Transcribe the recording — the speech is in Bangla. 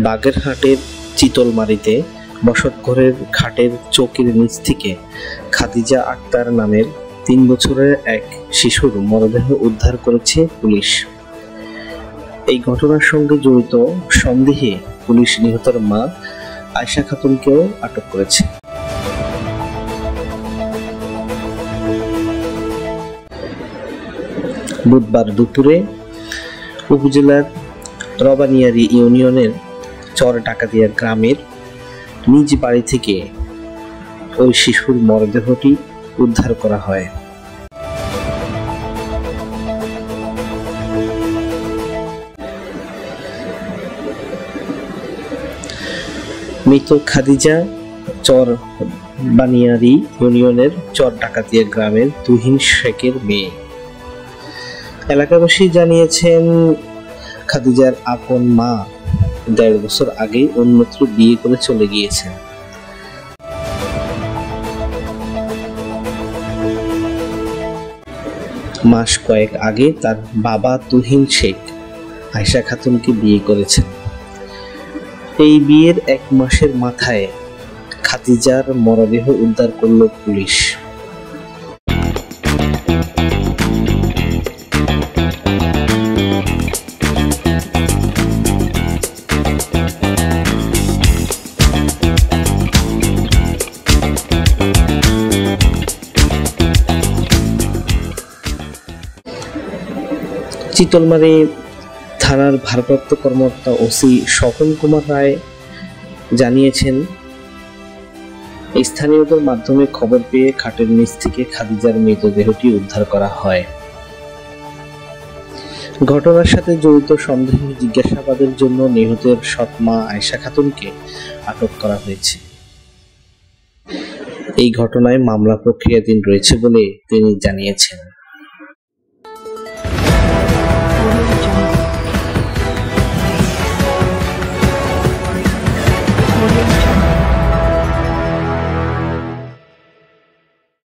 বাগেরহাটের চিতলমারীতে বসতঘরের খাটের চৌকির নিচ থেকে খাদিজা আক্তার নামের ৩ বছরের এক শিশুর মরদেহ উদ্ধার করেছে পুলিশ। এই ঘটনার সঙ্গে জড়িত সন্দেহে পুলিশ নিহতের মা আয়েশা খাতুনকেও আটক করেছে। বুধবার দুপুরে উপজেলার রবানিয়ারি ইউনিয়নের চর ডাকাতিয়া গ্রামের নিজ বাড়ি থেকে ওই শিশুর মরদেহটি উদ্ধার করা হয়। মৃত খাদিজা চর বানিয়ারি ইউনিয়নের চর ডাকাতিয়া গ্রামের তুহিন শেখের মেয়ে। এলাকাবাসী জানিয়েছেন, খাদিজার আপন মা ১.৫ বছর আগে অন্যত্র বিয়ে করে চলে গিয়েছেন। মাস কয়েক আগে তার বাবা তুহিন শেখ আয়েশা খাতুনকে বিয়ে করেছেন। এই বিয়ের ১ মাসের মাথায় খাদিজার মরদেহ উদ্ধার করল পুলিশ। চিতলমারী থানার ভারপ্রাপ্ত কর্মকর্তা ওসি স্বপন কুমার রায় জানিয়েছেন, স্থানীয়দের মাধ্যমে খবর পেয়ে খাটের নিচ থেকে খাদিজার মৃতদেহটি উদ্ধার করা হয়। ঘটনার সাথে জড়িত সন্দেহ জিজ্ঞাসাবাদের জন্য নিহতের সৎ মা আয়েশা খাতুনকে আটক করা হয়েছে। এই ঘটনায় মামলা প্রক্রিয়াধীন রয়েছে বলে তিনি জানিয়েছেন।